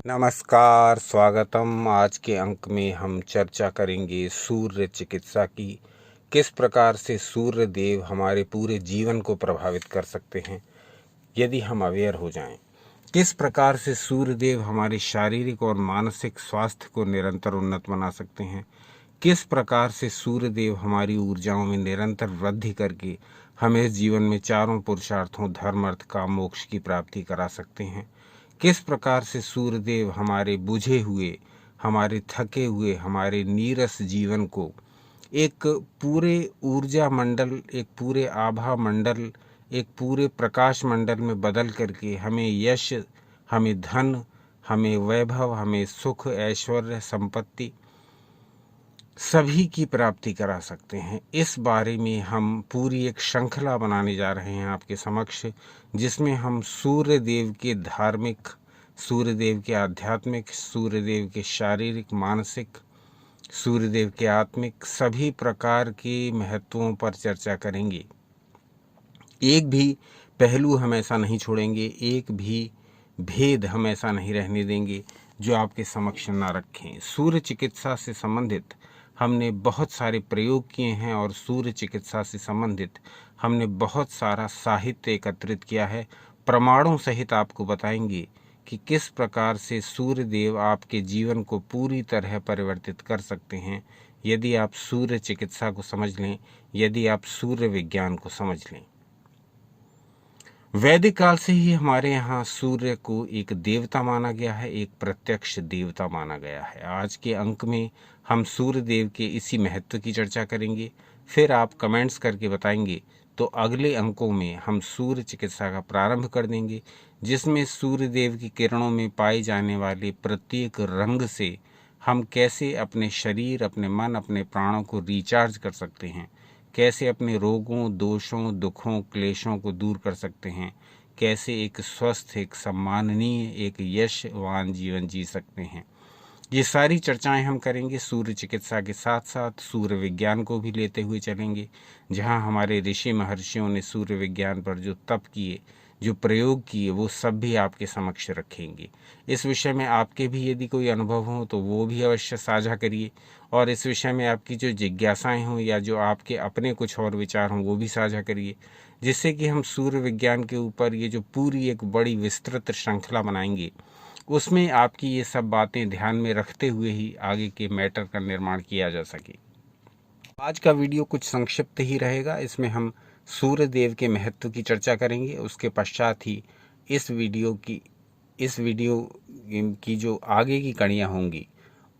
नमस्कार, स्वागतम। आज के अंक में हम चर्चा करेंगे सूर्य चिकित्सा की। किस प्रकार से सूर्य देव हमारे पूरे जीवन को प्रभावित कर सकते हैं यदि हम अवेयर हो जाएं। किस प्रकार से सूर्य देव हमारे शारीरिक और मानसिक स्वास्थ्य को निरंतर उन्नत बना सकते हैं। किस प्रकार से सूर्य देव हमारी ऊर्जाओं में निरंतर वृद्धि करके हमें जीवन में चारों पुरुषार्थों धर्म अर्थ काम मोक्ष की प्राप्ति करा सकते हैं। किस प्रकार से सूर्यदेव हमारे बुझे हुए, हमारे थके हुए, हमारे नीरस जीवन को एक पूरे ऊर्जा मंडल, एक पूरे आभा मंडल, एक पूरे प्रकाश मंडल में बदल करके हमें यश, हमें धन, हमें वैभव, हमें सुख, ऐश्वर्य, संपत्ति सभी की प्राप्ति करा सकते हैं। इस बारे में हम पूरी एक श्रृंखला बनाने जा रहे हैं आपके समक्ष, जिसमें हम सूर्य देव के धार्मिक, सूर्य देव के आध्यात्मिक, सूर्य देव के शारीरिक, मानसिक, सूर्य देव के आत्मिक सभी प्रकार के महत्वों पर चर्चा करेंगे। एक भी पहलू हम ऐसा नहीं छोड़ेंगे, एक भी भेद हम ऐसा नहीं रहने देंगे जो आपके समक्ष ना रखें। सूर्य चिकित्सा से संबंधित हमने बहुत सारे प्रयोग किए हैं और सूर्य चिकित्सा से संबंधित हमने बहुत सारा साहित्य एकत्रित किया है। प्रमाणों सहित आपको बताएंगे कि किस प्रकार से सूर्य देव आपके जीवन को पूरी तरह परिवर्तित कर सकते हैं यदि आप सूर्य चिकित्सा को समझ लें, यदि आप सूर्य विज्ञान को समझ लें। वैदिक काल से ही हमारे यहाँ सूर्य को एक देवता माना गया है, एक प्रत्यक्ष देवता माना गया है। आज के अंक में हम सूर्य देव के इसी महत्व की चर्चा करेंगे। फिर आप कमेंट्स करके बताएंगे तो अगले अंकों में हम सूर्य चिकित्सा का प्रारंभ कर देंगे, जिसमें सूर्य देव की किरणों में पाए जाने वाले प्रत्येक रंग से हम कैसे अपने शरीर, अपने मन, अपने प्राणों को रिचार्ज कर सकते हैं, कैसे अपने रोगों, दोषों, दुखों, क्लेशों को दूर कर सकते हैं, कैसे एक स्वस्थ, एक सम्माननीय, एक यशवान जीवन जी सकते हैं। ये सारी चर्चाएं हम करेंगे। सूर्य चिकित्सा के साथ साथ सूर्य विज्ञान को भी लेते हुए चलेंगे, जहां हमारे ऋषि महर्षियों ने सूर्य विज्ञान पर जो तप किए, जो प्रयोग किए, वो सब भी आपके समक्ष रखेंगे। इस विषय में आपके भी यदि कोई अनुभव हो तो वो भी अवश्य साझा करिए, और इस विषय में आपकी जो जिज्ञासाएं हों या जो आपके अपने कुछ और विचार हों वो भी साझा करिए, जिससे कि हम सूर्य विज्ञान के ऊपर ये जो पूरी एक बड़ी विस्तृत श्रृंखला बनाएंगे, उसमें आपकी ये सब बातें ध्यान में रखते हुए ही आगे के मैटर का निर्माण किया जा सके। आज का वीडियो कुछ संक्षिप्त ही रहेगा। इसमें हम सूर्य देव के महत्व की चर्चा करेंगे। उसके पश्चात ही इस वीडियो की जो आगे की कड़ियाँ होंगी,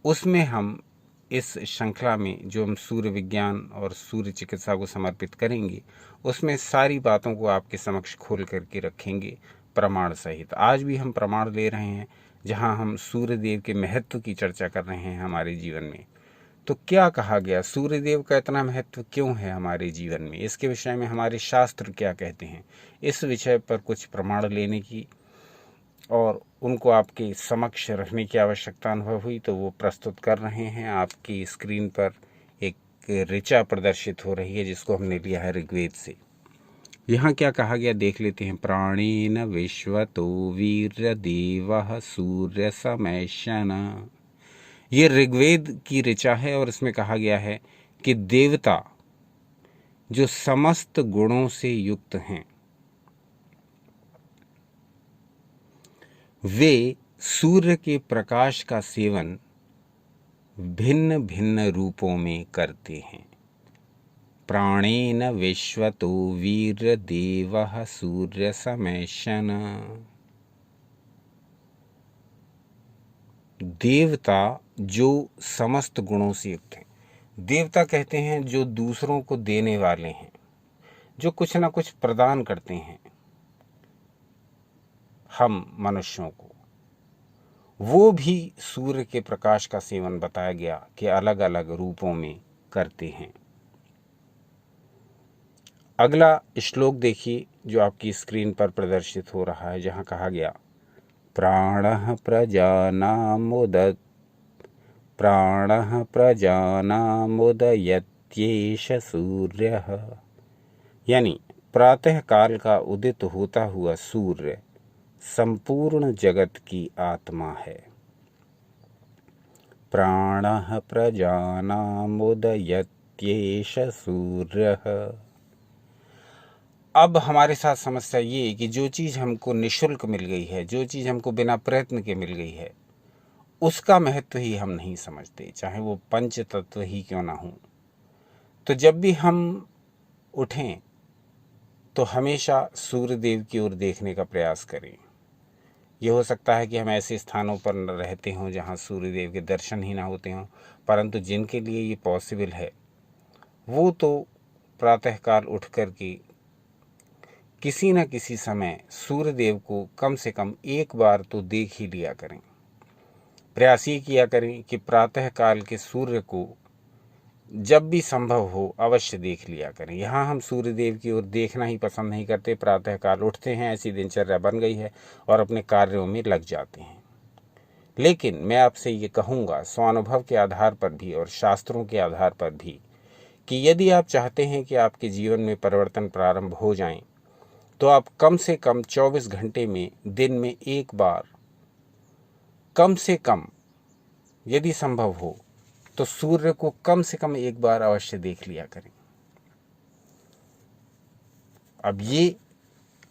उसमें हम इस श्रृंखला में जो हम सूर्य विज्ञान और सूर्य चिकित्सा को समर्पित करेंगे, उसमें सारी बातों को आपके समक्ष खोल करके रखेंगे प्रमाण सहित। आज भी हम प्रमाण ले रहे हैं, जहां हम सूर्य देव के महत्व की चर्चा कर रहे हैं हमारे जीवन में। तो क्या कहा गया, सूर्य देव का इतना महत्व क्यों है हमारे जीवन में, इसके विषय में हमारे शास्त्र क्या कहते हैं, इस विषय पर कुछ प्रमाण लेने की और उनको आपके समक्ष रखने की आवश्यकता अनुभव हुई, तो वो प्रस्तुत कर रहे हैं। आपकी स्क्रीन पर एक ऋचा प्रदर्शित हो रही है, जिसको हमने लिया है ऋग्वेद से। यहाँ क्या कहा गया देख लेते हैं। प्राणेन विश्वतो वीर देवः सूर्य समैशन। ये ऋग्वेद की ऋचा है और इसमें कहा गया है कि देवता जो समस्त गुणों से युक्त हैं, वे सूर्य के प्रकाश का सेवन भिन्न भिन्न रूपों में करते हैं। प्राणेन विश्वतो वीर देवः सूर्य समैशन। देवता जो समस्त गुणों से युक्त हैं। देवता कहते हैं जो दूसरों को देने वाले हैं, जो कुछ ना कुछ प्रदान करते हैं हम मनुष्यों को। वो भी सूर्य के प्रकाश का सेवन बताया गया कि अलग अलग रूपों में करते हैं। अगला श्लोक देखिए जो आपकी स्क्रीन पर प्रदर्शित हो रहा है, जहां कहा गया प्राणः प्रजानामुदयत्येष सूर्यः। यानी प्रातः काल का उदित होता हुआ सूर्य संपूर्ण जगत की आत्मा है। प्राणः प्रजानामुदयत्येष सूर्यः। अब हमारे साथ समस्या ये है कि जो चीज़ हमको निःशुल्क मिल गई है, जो चीज़ हमको बिना प्रयत्न के मिल गई है, उसका महत्व ही हम नहीं समझते, चाहे वो पंच तत्व ही क्यों ना हो। तो जब भी हम उठें तो हमेशा सूर्य देव की ओर देखने का प्रयास करें। ये हो सकता है कि हम ऐसे स्थानों पर न रहते हों जहाँ सूर्य देव के दर्शन ही ना होते हों, परंतु जिनके लिए ये पॉसिबल है वो तो प्रातःकाल उठ कर के किसी न किसी समय सूर्य देव को कम से कम एक बार तो देख ही लिया करें। प्रयास ये किया करें कि प्रातःकाल के सूर्य को जब भी संभव हो अवश्य देख लिया करें। यहाँ हम सूर्य देव की ओर देखना ही पसंद नहीं करते, प्रातःकाल उठते हैं, ऐसी दिनचर्या बन गई है और अपने कार्यों में लग जाते हैं। लेकिन मैं आपसे ये कहूँगा स्वानुभव के आधार पर भी और शास्त्रों के आधार पर भी कि यदि आप चाहते हैं कि आपके जीवन में परिवर्तन प्रारंभ हो जाएं, तो आप कम से कम 24 घंटे में दिन में एक बार कम से कम यदि संभव हो तो सूर्य को कम से कम एक बार अवश्य देख लिया करें। अब ये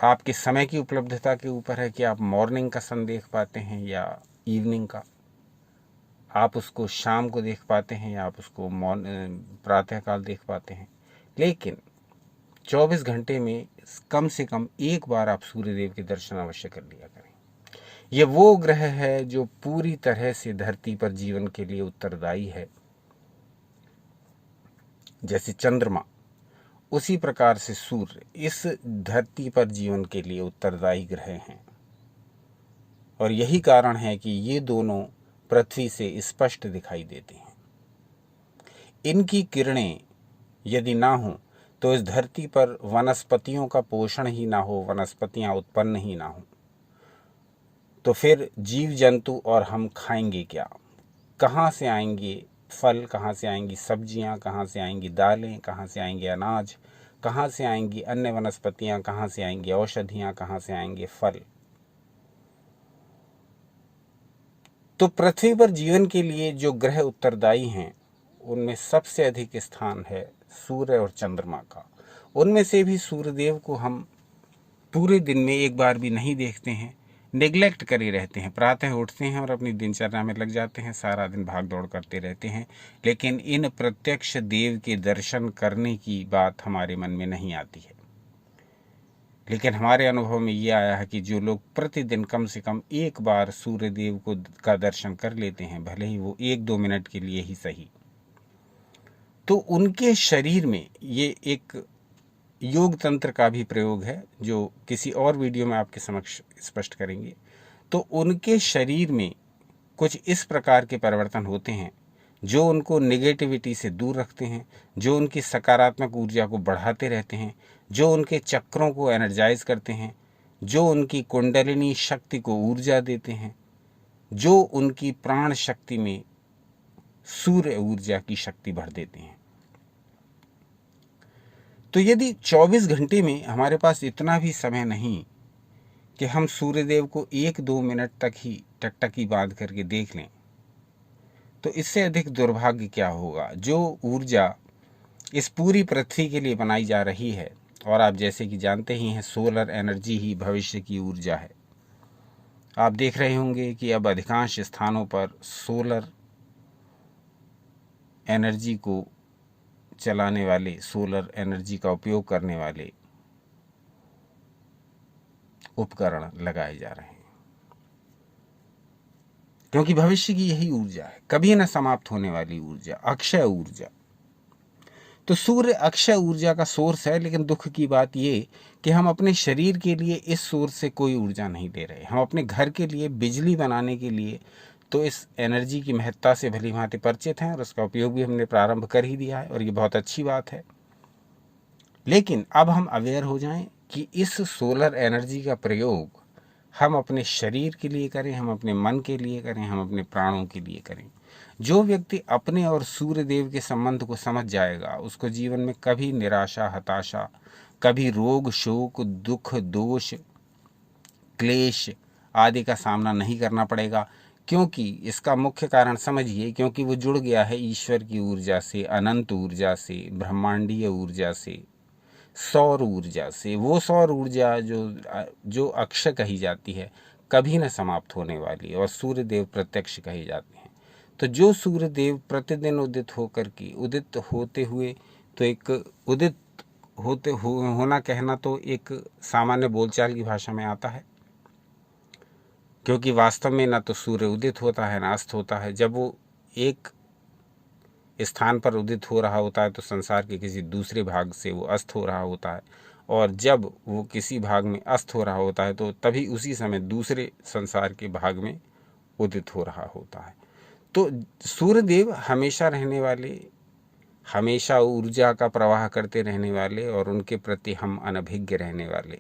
आपके समय की उपलब्धता के ऊपर है कि आप मॉर्निंग का सन देख पाते हैं या इवनिंग का, आप उसको शाम को देख पाते हैं या आप उसको प्रातःकाल देख पाते हैं। लेकिन 24 घंटे में कम से कम एक बार आप सूर्यदेव के दर्शन अवश्य कर लिया करें। ये वो ग्रह है जो पूरी तरह से धरती पर जीवन के लिए उत्तरदायी है। जैसे चंद्रमा, उसी प्रकार से सूर्य इस धरती पर जीवन के लिए उत्तरदायी ग्रह हैं। और यही कारण है कि ये दोनों पृथ्वी से स्पष्ट दिखाई देते हैं। इनकी किरणें यदि ना हो तो इस धरती पर वनस्पतियों का पोषण ही ना हो, वनस्पतियां उत्पन्न ही ना हो, तो फिर जीव जंतु और हम खाएंगे क्या? कहाँ से आएंगे फल, कहाँ से आएंगी सब्जियां, कहाँ से आएंगी दालें, कहाँ से आएंगे अनाज, कहाँ से आएंगी अन्य वनस्पतियां, कहाँ से आएंगी औषधियां, कहाँ से आएंगे फल? तो पृथ्वी पर जीवन के लिए जो ग्रह उत्तरदायी हैं उनमें सबसे अधिक स्थान है सूर्य और चंद्रमा का। उनमें से भी सूर्यदेव को हम पूरे दिन में एक बार भी नहीं देखते हैं, नेग्लेक्ट करे रहते हैं। प्रातः उठते हैं और अपनी दिनचर्या में लग जाते हैं, सारा दिन भाग दौड़ करते रहते हैं, लेकिन इन प्रत्यक्ष देव के दर्शन करने की बात हमारे मन में नहीं आती है। लेकिन हमारे अनुभव में ये आया है कि जो लोग प्रतिदिन कम से कम एक बार सूर्य देव का दर्शन कर लेते हैं, भले ही वो 1-2 मिनट के लिए ही सही, तो उनके शरीर में ये एक योग तंत्र का भी प्रयोग है जो किसी और वीडियो में आपके समक्ष स्पष्ट करेंगे। तो उनके शरीर में कुछ इस प्रकार के परिवर्तन होते हैं जो उनको नेगेटिविटी से दूर रखते हैं, जो उनकी सकारात्मक ऊर्जा को बढ़ाते रहते हैं, जो उनके चक्रों को एनर्जाइज करते हैं, जो उनकी कुंडलिनी शक्ति को ऊर्जा देते हैं, जो उनकी प्राण शक्ति में सूर्य ऊर्जा की शक्ति भर देते हैं। तो यदि 24 घंटे में हमारे पास इतना भी समय नहीं कि हम सूर्यदेव को 1-2 मिनट तक ही टकटकी बांध करके देख लें, तो इससे अधिक दुर्भाग्य क्या होगा। जो ऊर्जा इस पूरी पृथ्वी के लिए बनाई जा रही है, और आप जैसे कि जानते ही हैं सोलर एनर्जी ही भविष्य की ऊर्जा है। आप देख रहे होंगे कि अब अधिकांश स्थानों पर सोलर एनर्जी को चलाने वाले, सोलर एनर्जी का उपयोग करने वाले उपकरण लगाए जा रहे हैं, क्योंकि भविष्य की यही ऊर्जा है, कभी न समाप्त होने वाली ऊर्जा, अक्षय ऊर्जा। तो सूर्य अक्षय ऊर्जा का सोर्स है, लेकिन दुख की बात ये कि हम अपने शरीर के लिए इस सोर्स से कोई ऊर्जा नहीं दे रहे। हम अपने घर के लिए बिजली बनाने के लिए तो इस एनर्जी की महत्ता से भली भांति परिचित हैं और उसका उपयोग भी हमने प्रारंभ कर ही दिया है, और ये बहुत अच्छी बात है। लेकिन अब हम अवेयर हो जाएं कि इस सोलर एनर्जी का प्रयोग हम अपने शरीर के लिए करें, हम अपने मन के लिए करें, हम अपने प्राणों के लिए करें। जो व्यक्ति अपने और सूर्य देव के संबंध को समझ जाएगा, उसको जीवन में कभी निराशा, हताशा, कभी रोग, शोक, दुख, दोष, क्लेश आदि का सामना नहीं करना पड़ेगा, क्योंकि इसका मुख्य कारण समझिए, क्योंकि वो जुड़ गया है ईश्वर की ऊर्जा से, अनंत ऊर्जा से, ब्रह्मांडीय ऊर्जा से, सौर ऊर्जा से। वो सौर ऊर्जा जो अक्षय कही जाती है, कभी न समाप्त होने वाली, और सूर्य देव प्रत्यक्ष कहे जाते हैं। तो जो सूर्य देव प्रतिदिन उदित होकर के, उदित होते हुए, तो एक उदित होना कहना तो एक सामान्य बोलचाल की भाषा में आता है, क्योंकि वास्तव में ना तो सूर्य उदित होता है ना अस्त होता है। जब वो एक स्थान पर उदित हो रहा होता है तो संसार के किसी दूसरे भाग से वो अस्त हो रहा होता है, और जब वो किसी भाग में अस्त हो रहा होता है तो तभी उसी समय दूसरे संसार के भाग में उदित हो रहा होता है। तो सूर्यदेव हमेशा रहने वाले, हमेशा ऊर्जा का प्रवाह करते रहने वाले, और उनके प्रति हम अनभिज्ञ रहने वाले,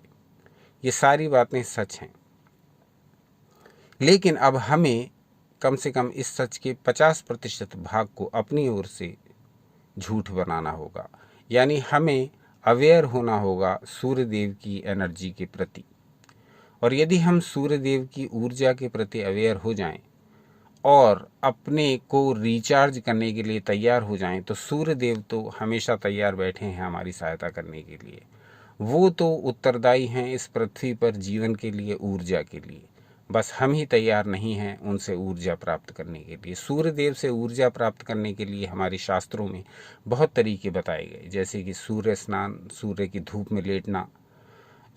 ये सारी बातें सच हैं। लेकिन अब हमें कम से कम इस सच के 50% भाग को अपनी ओर से झूठ बनाना होगा। यानी हमें अवेयर होना होगा सूर्यदेव की एनर्जी के प्रति, और यदि हम सूर्यदेव की ऊर्जा के प्रति अवेयर हो जाएं और अपने को रिचार्ज करने के लिए तैयार हो जाएं, तो सूर्यदेव तो हमेशा तैयार बैठे हैं हमारी सहायता करने के लिए। वो तो उत्तरदायी हैं इस पृथ्वी पर जीवन के लिए, ऊर्जा के लिए। बस हम ही तैयार नहीं हैं उनसे ऊर्जा प्राप्त करने के लिए। सूर्यदेव से ऊर्जा प्राप्त करने के लिए हमारे शास्त्रों में बहुत तरीके बताए गए, जैसे कि सूर्य स्नान, सूर्य की धूप में लेटना,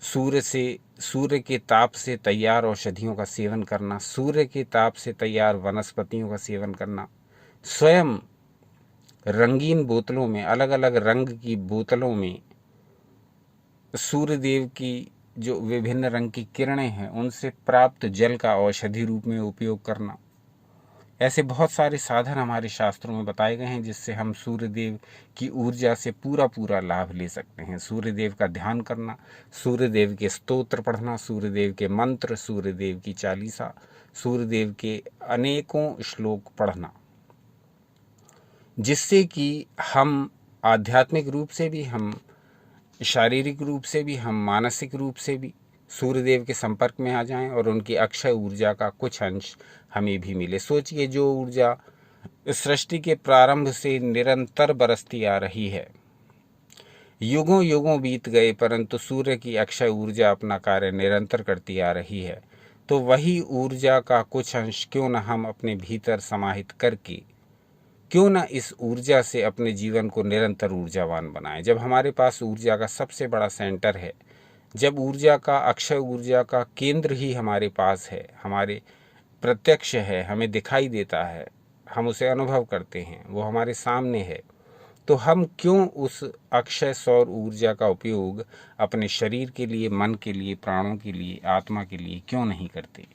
सूर्य के ताप से तैयार औषधियों का सेवन करना, सूर्य के ताप से तैयार वनस्पतियों का सेवन करना, स्वयं रंगीन बोतलों में, अलग अलग रंग की बोतलों में सूर्यदेव की जो विभिन्न रंग की किरणें हैं उनसे प्राप्त जल का औषधि रूप में उपयोग करना। ऐसे बहुत सारे साधन हमारे शास्त्रों में बताए गए हैं जिससे हम सूर्यदेव की ऊर्जा से पूरा पूरा लाभ ले सकते हैं। सूर्यदेव का ध्यान करना, सूर्यदेव के स्तोत्र पढ़ना, सूर्यदेव के मंत्र, सूर्यदेव की चालीसा, सूर्यदेव के अनेकों श्लोक पढ़ना, जिससे कि हम आध्यात्मिक रूप से भी, हम शारीरिक रूप से भी, हम मानसिक रूप से भी सूर्यदेव के संपर्क में आ जाएं और उनकी अक्षय ऊर्जा का कुछ अंश हमें भी मिले। सोचिए, जो ऊर्जा सृष्टि के प्रारंभ से निरंतर बरसती आ रही है, युगों युगों बीत गए, परंतु सूर्य की अक्षय ऊर्जा अपना कार्य निरंतर करती आ रही है, तो वही ऊर्जा का कुछ अंश क्यों न हम अपने भीतर समाहित करके, क्यों न इस ऊर्जा से अपने जीवन को निरंतर ऊर्जावान बनाएं। जब हमारे पास ऊर्जा का सबसे बड़ा सेंटर है, जब ऊर्जा का, अक्षय ऊर्जा का केंद्र ही हमारे पास है, हमारे प्रत्यक्ष है, हमें दिखाई देता है, हम उसे अनुभव करते हैं, वो हमारे सामने है, तो हम क्यों उस अक्षय सौर ऊर्जा का उपयोग अपने शरीर के लिए, मन के लिए, प्राणों के लिए, आत्मा के लिए क्यों नहीं करते?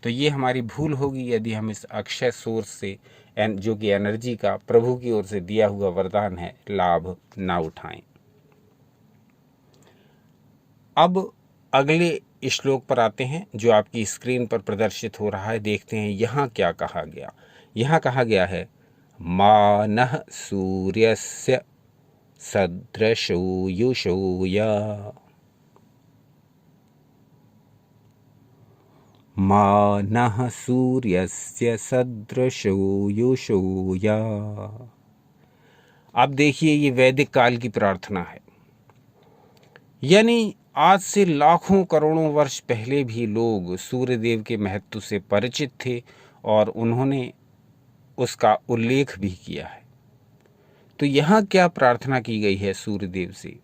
तो ये हमारी भूल होगी यदि हम इस अक्षय सोर्स से, जो कि एनर्जी का प्रभु की ओर से दिया हुआ वरदान है, लाभ ना उठाएं। अब अगले श्लोक पर आते हैं जो आपकी स्क्रीन पर प्रदर्शित हो रहा है। देखते हैं यहाँ क्या कहा गया। यहाँ कहा गया है, मानः सूर्यस्य सदृशो युषो या, मानः सूर्यस्य सदृशो युषो या। अब देखिए, ये वैदिक काल की प्रार्थना है, यानी आज से लाखों करोड़ों वर्ष पहले भी लोग सूर्यदेव के महत्व से परिचित थे और उन्होंने उसका उल्लेख भी किया है। तो यहाँ क्या प्रार्थना की गई है सूर्यदेव से,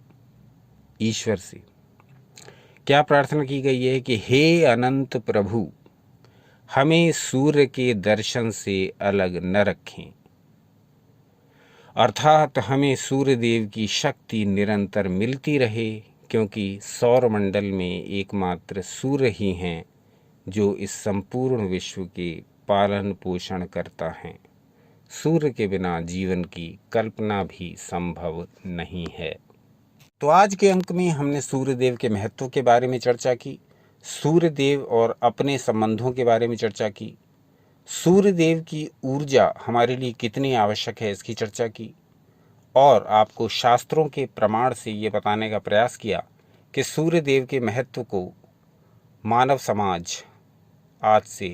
ईश्वर से? क्या प्रार्थना की गई है कि हे अनंत प्रभु, हमें सूर्य के दर्शन से अलग न रखें, अर्थात हमें सूर्यदेव की शक्ति निरंतर मिलती रहे, क्योंकि सौरमंडल में एकमात्र सूर्य ही हैं जो इस संपूर्ण विश्व के पालन पोषण करता है। सूर्य के बिना जीवन की कल्पना भी संभव नहीं है। तो आज के अंक में हमने सूर्यदेव के महत्व के बारे में चर्चा की, सूर्यदेव और अपने संबंधों के बारे में चर्चा की, सूर्यदेव की ऊर्जा हमारे लिए कितनी आवश्यक है इसकी चर्चा की, और आपको शास्त्रों के प्रमाण से ये बताने का प्रयास किया कि सूर्यदेव के महत्व को मानव समाज आज से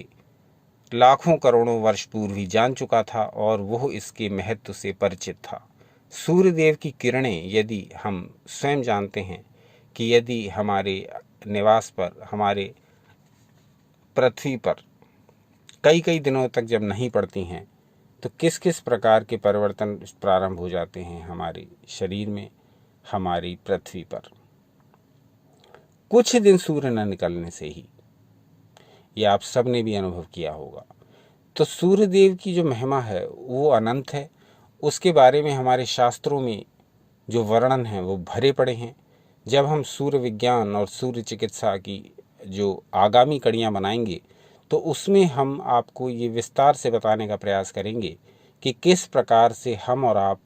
लाखों करोड़ों वर्ष पूर्व ही जान चुका था और वह इसके महत्व से परिचित था। सूर्यदेव की किरणें यदि हम स्वयं जानते हैं कि यदि हमारे निवास पर, हमारे पृथ्वी पर कई कई दिनों तक जब नहीं पड़ती हैं तो किस किस प्रकार के परिवर्तन प्रारंभ हो जाते हैं हमारे शरीर में, हमारी पृथ्वी पर। कुछ दिन सूर्य न निकलने से ही, ये आप सब ने भी अनुभव किया होगा। तो सूर्यदेव की जो महिमा है वो अनंत है। उसके बारे में हमारे शास्त्रों में जो वर्णन है वो भरे पड़े हैं। जब हम सूर्य विज्ञान और सूर्य चिकित्सा की जो आगामी कड़ियाँ बनाएंगे तो उसमें हम आपको ये विस्तार से बताने का प्रयास करेंगे कि किस प्रकार से हम और आप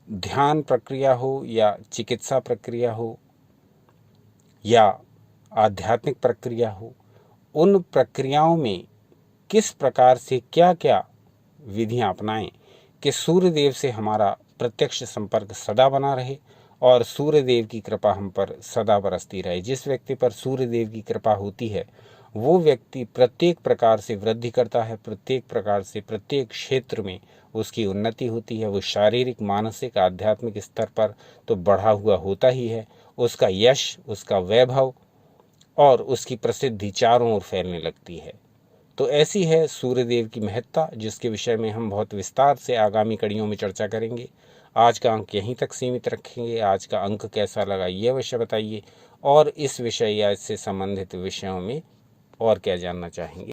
ध्यान प्रक्रिया हो या चिकित्सा प्रक्रिया हो या आध्यात्मिक प्रक्रिया हो, उन प्रक्रियाओं में किस प्रकार से क्या क्या विधियां अपनाएं कि सूर्यदेव से हमारा प्रत्यक्ष संपर्क सदा बना रहे और सूर्यदेव की कृपा हम पर सदा बरसती रहे। जिस व्यक्ति पर सूर्यदेव की कृपा होती है वो व्यक्ति प्रत्येक प्रकार से वृद्धि करता है, प्रत्येक प्रकार से प्रत्येक क्षेत्र में उसकी उन्नति होती है। वो शारीरिक, मानसिक, आध्यात्मिक स्तर पर तो बढ़ा हुआ होता ही है। उसका यश, उसका वैभव और उसकी प्रसिद्धि चारों ओर फैलने लगती है। तो ऐसी है सूर्यदेव की महत्ता, जिसके विषय में हम बहुत विस्तार से आगामी कड़ियों में चर्चा करेंगे। आज का अंक यहीं तक सीमित रखेंगे। आज का अंक कैसा लगा ये अवश्य बताइए और इस विषय या इससे संबंधित विषयों में और क्या जानना चाहेंगे।